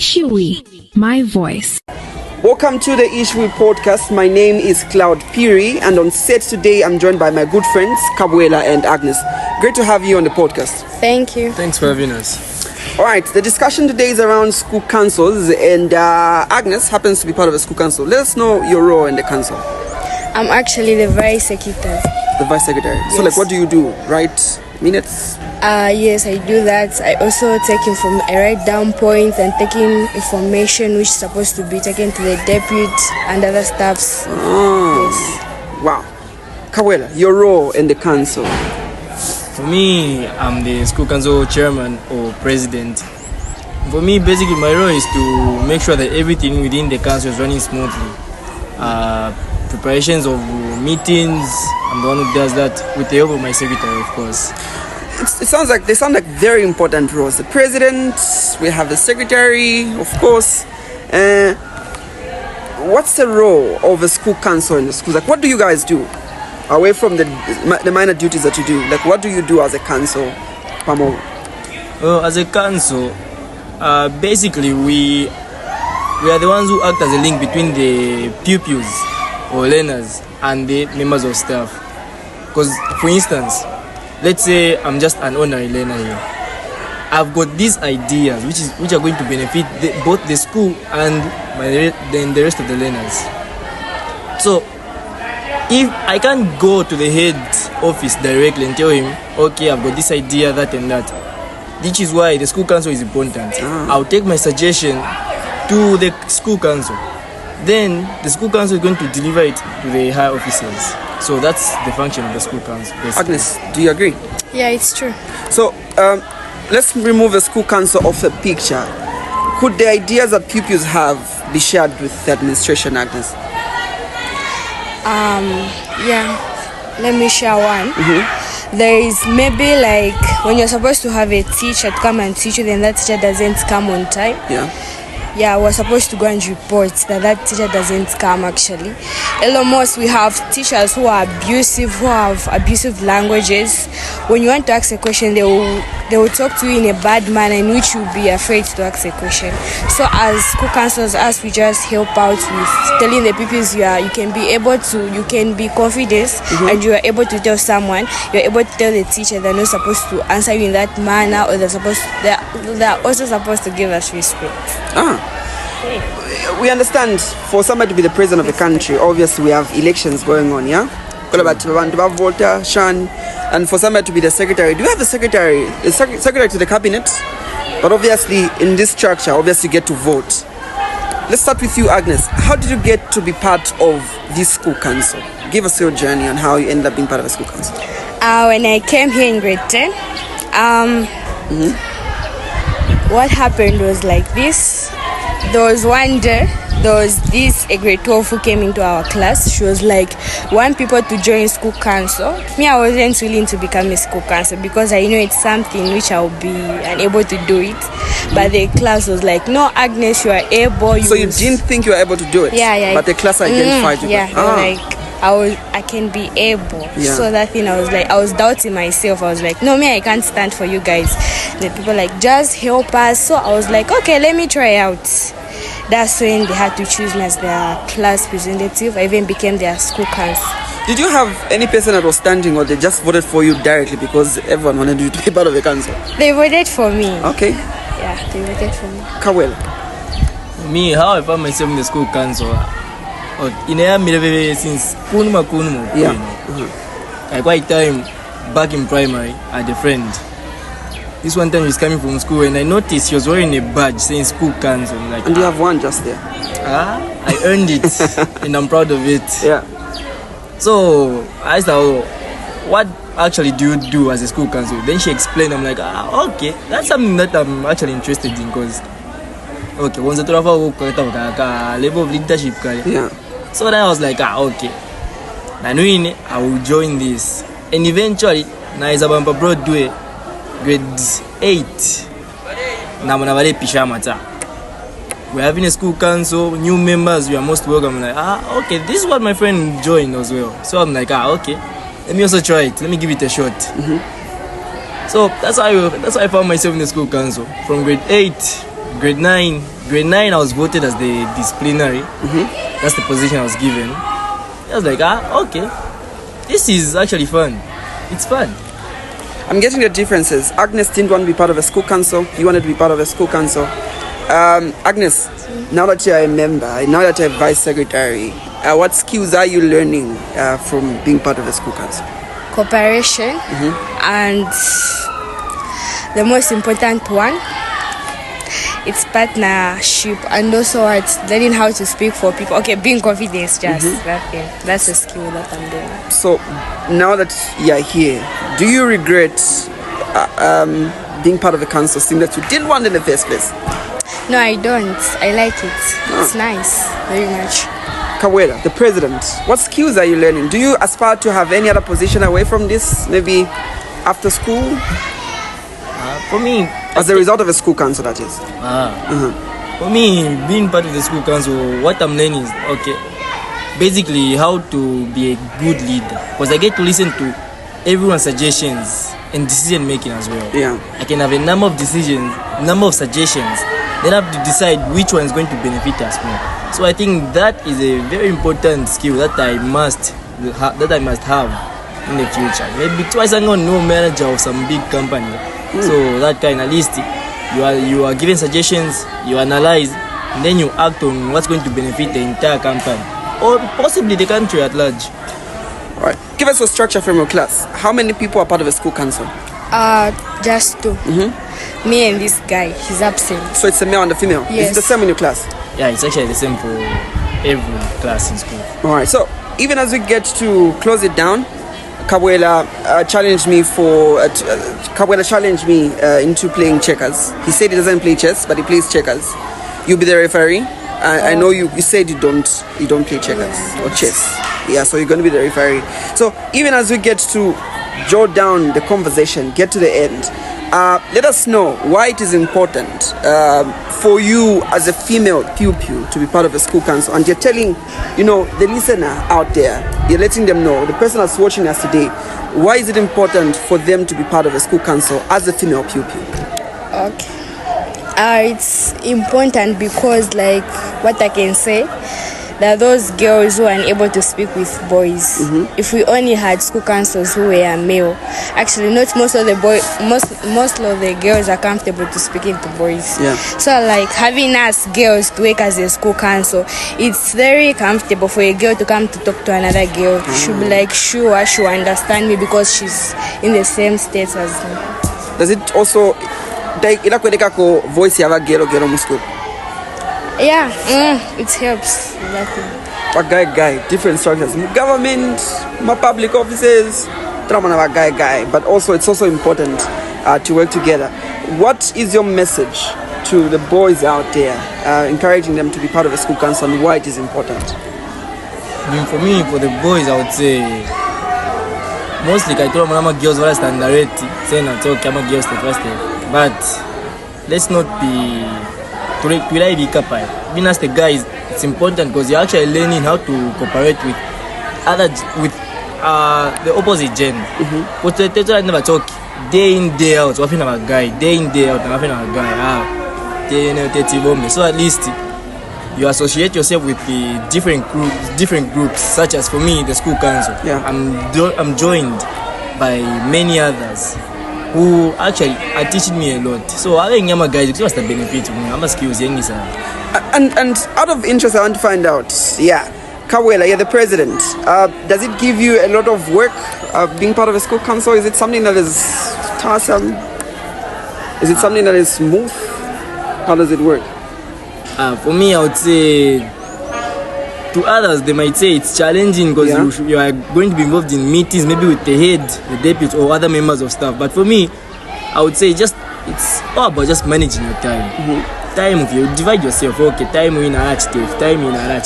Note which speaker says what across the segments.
Speaker 1: Ishiwi, my voice.
Speaker 2: Welcome to the Ishiwi podcast. My name is Cloud Piri, and on set today I'm joined by my good friends Kabuela and Agnes. Great to have you on the podcast.
Speaker 3: Thank you.
Speaker 4: Thanks for having us.
Speaker 2: All right, the discussion today is around school councils, and Agnes happens to be part of a school council. Let us know your role in the council.
Speaker 3: I'm actually the vice secretary.
Speaker 2: The vice secretary.
Speaker 3: Yes.
Speaker 2: So, what do you do? Write minutes?
Speaker 3: Yes, I do that. I also I write down points and taking information which is supposed to be taken to the deputy and other staffs.
Speaker 2: Yes. Wow. Kabuela, your role in the council.
Speaker 4: For me, I'm the school council chairman or president. For me, basically, my role is to make sure that everything within the council is running smoothly. Preparations of meetings, I'm the one who does that with the help of my secretary, of course.
Speaker 2: They sound like very important roles. The president, we have the secretary, of course. What's the role of a school council in the schools? Like, what do you guys do away from the minor duties that you do? Like, what do you do as a council, Pamo?
Speaker 4: Well, as a council, basically we are the ones who act as a link between the pupils or learners and the members of staff. Because, for instance, let's say I'm just an honorary learner here. I've got these ideas which are going to benefit both the school and the rest of the learners. So, if I can't go to the head office directly and tell him, okay, I've got this idea, that and that, which is why the school council is important. I'll take my suggestion to the school council. Then the school council is going to deliver it to the higher officers. So that's the function of the school council, basically.
Speaker 2: Agnes, do you agree?
Speaker 3: Yeah, it's true.
Speaker 2: So, let's remove the school council off the picture. Could the ideas that pupils have be shared with the administration, Agnes?
Speaker 3: Yeah. Let me share one. There is maybe like when you're supposed to have a teacher to come and teach you, then that teacher doesn't come on time. Yeah, we're supposed to go and report that teacher doesn't come actually. Almost we have teachers who are abusive, who have abusive languages. When you want to ask a question, they will talk to you in a bad manner in which you'll be afraid to ask a question. So as school councils, as we just help out with telling the pupils you can be confident and you are able to tell someone, you're able to tell the teacher they're not supposed to answer you in that manner, or they're also supposed to give us respect.
Speaker 2: We understand for somebody to be the president of the country, obviously we have elections going on, yeah? And for somebody to be the secretary, do you have a secretary to the cabinet? But obviously in this structure, obviously you get to vote. Let's start with you, Agnes. How did you get to be part of this school council? Give us your journey on how you ended up being part of a school council.
Speaker 3: When I came here in grade 10, what happened was like this. There was one day, a grade 12 who came into our class. She was like, want people to join school council. Me, I wasn't willing to become a school council because I know it's something which I'll be unable to do it. But the class was like, no, Agnes, you are able.
Speaker 2: So you didn't think you were able to do it?
Speaker 3: Yeah.
Speaker 2: But the class identified you?
Speaker 3: Yeah, like, I can be able.
Speaker 2: Yeah.
Speaker 3: So that thing, I was doubting myself. I was like, no, me, I can't stand for you guys. The people like, just help us. So I was like, okay, let me try out. That's when they had to choose me as their class representative. I even became their school council.
Speaker 2: Did you have any person that was standing, or they just voted for you directly because everyone wanted you to be part of the council?
Speaker 3: They voted for me.
Speaker 2: Okay.
Speaker 3: Yeah, they voted for me.
Speaker 2: Kabuela.
Speaker 4: Me, how I found myself in the school council, in a year since Kunuma.
Speaker 2: Yeah.
Speaker 4: I quite time back in primary, I had a friend. This one time he was coming from school and I noticed he was wearing a badge saying school council. Like,
Speaker 2: and you have one just there.
Speaker 4: I earned it and I'm proud of it.
Speaker 2: Yeah.
Speaker 4: So I asked her, what actually do you do as a school council? Then she explained. I'm like, okay, that's something that I'm actually interested in because, okay, once the level of leadership.
Speaker 2: Yeah.
Speaker 4: So then I was like, okay, I will join this. And eventually, Naizabamba Broadway, grade 8. We're having a school council, new members, we are most welcome. I'm like, okay, this is what my friend joined as well. So I'm like, okay, let me also try it. Let me give it a shot. So that's how I found myself in the school council. From grade 8, grade 9, grade 9, I was voted as the disciplinary. That's the position I was given. I was like, okay, this is actually fun. It's fun.
Speaker 2: I'm getting the differences. Agnes didn't want to be part of a school council. You wanted to be part of a school council. Agnes, now that you're a member, now that you're a vice secretary, what skills are you learning from being part of a school council?
Speaker 3: Cooperation and the most important one, it's partnership, and also it's learning how to speak for people. Okay, being confident, just that's a skill that I'm doing.
Speaker 2: So now that you're here, do you regret being part of a council, seeing that you didn't want in the first place?
Speaker 3: No, I don't. I like it. It's nice, very much.
Speaker 2: Kawela, the president, what skills are you learning? Do you aspire to have any other position away from this, maybe after school?
Speaker 4: For me,
Speaker 2: as a result of a school council, that is.
Speaker 4: For me, being part of the school council, what I'm learning is, basically how to be a good leader. Because I get to listen to everyone's suggestions and decision making as well.
Speaker 2: Yeah.
Speaker 4: I can have a number of decisions, number of suggestions, then I have to decide which one is going to benefit us more. So I think that is a very important skill that I must have in the future. Maybe twice I'm going to know manager of some big company. So that kind, at least you are given suggestions, you analyze, and then you act on what's going to benefit the entire company or possibly the country at large.
Speaker 2: All right. Give us a structure from your class. How many people are part of a school council?
Speaker 3: Just two. Me and this guy. He's absent.
Speaker 2: So it's a male and a female.
Speaker 3: Yes.
Speaker 2: Is it the same in your class?
Speaker 4: Yeah, it's actually the same for every class in school.
Speaker 2: All right. So even as we get to close it down, Kabwela challenged me into playing checkers. He said he doesn't play chess, but he plays checkers. You'll be the referee. I know you said you don't play checkers or chess. Yeah, so you're going to be the referee. So even as we get to draw down the conversation, get to the end, let us know why it is important for you as a female pupil to be part of a school council. And you're telling, the listener out there, you're letting them know, the person that's watching us today, why is it important for them to be part of a school council as a female pupil?
Speaker 3: Okay. It's important because, what I can say, there are those girls who are unable to speak with boys. If we only had school councils who were male, actually not most of the girls are comfortable to speaking to boys.
Speaker 2: Yeah.
Speaker 3: So having us girls to work as a school council, it's very comfortable for a girl to come to talk to another girl. She'll be sure she'll understand me because she's in the same state as me.
Speaker 2: Does it also voice girl muscle?
Speaker 3: Yeah, it helps. Exactly.
Speaker 2: But guy, different structures. Government, my public offices, guy. But also, it's also important to work together. What is your message to the boys out there, encouraging them to be part of a school council and why it is important?
Speaker 4: For me, for the boys, I would say, mostly I told them girls were standard, saying I'm girls first. But let's not be being as the guys, it's important because you're actually learning how to cooperate with the opposite gender. But I never talk day in, day out, often about a guy, day in, day out, often about a guy. So at least you associate yourself with the different groups, such as for me, the school council.
Speaker 2: Yeah.
Speaker 4: I'm joined by many others who actually are teaching me a lot. So I think I'm a guy, it's the benefit to me. I'm a skills young.
Speaker 2: And out of interest, I want to find out, Kawela, you're the president. Does it give you a lot of work being part of a school council? Is it something that is tiresome? Is it something that is smooth? How does it work?
Speaker 4: For me, I would say, to others, they might say it's challenging because you are going to be involved in meetings, maybe with the head, the deputy, or other members of staff. But for me, I would say it's all about just managing your time. Time, you divide yourself. Okay, time in a time in a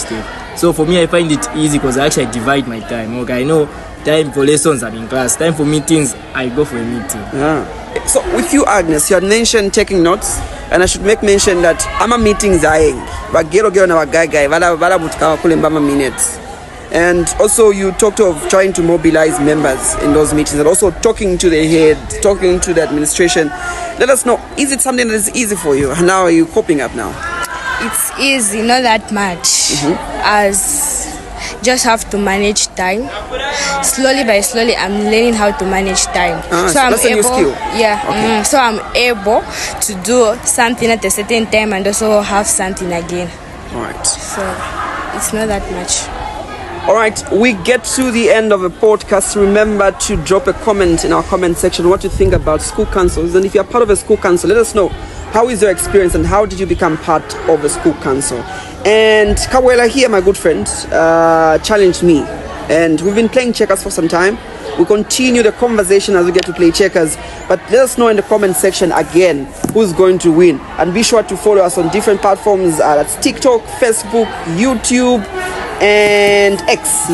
Speaker 4: So for me, I find it easy because I actually divide my time. Okay, I know time for lessons, I'm in class. Time for meetings, I go for a meeting.
Speaker 2: Yeah. So with you, Agnes, you had mentioned taking notes. And I should make mention that I'm meetings but girl na guy minutes. And also you talked of trying to mobilize members in those meetings and also talking to the head, talking to the administration. Let us know, is it something that is easy for you? How are you coping up now?
Speaker 3: It's easy, not that much. As just have to manage time. Slowly by slowly, I'm learning how to manage time.
Speaker 2: So I'm that's able, a new skill.
Speaker 3: Yeah. Okay. So I'm able to do something at a certain time and also have something again.
Speaker 2: All right.
Speaker 3: So it's not that much.
Speaker 2: All right, we get to the end of the podcast. Remember to drop a comment in our comment section what you think about school councils. And if you're part of a school council, let us know. How is your experience and how did you become part of a school council? And Kawela here, my good friend, challenged me. And we've been playing checkers for some time. We'll continue the conversation as we get to play checkers. But let us know in the comment section again who's going to win. And be sure to follow us on different platforms. That's TikTok, Facebook, YouTube, and X,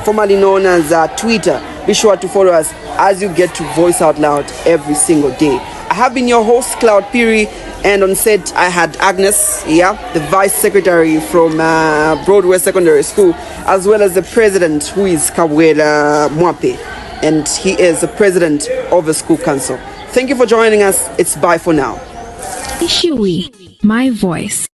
Speaker 2: formerly known as Twitter. Be sure to follow us as you get to voice out loud every single day. I have been your host, Cloud Piri, and on set I had Agnes, the vice secretary from Broadway Secondary School, as well as the president, who is Kawela Mwape, and he is the president of the school council. Thank you for joining us. It's bye for now.
Speaker 1: Ishiwi, my voice.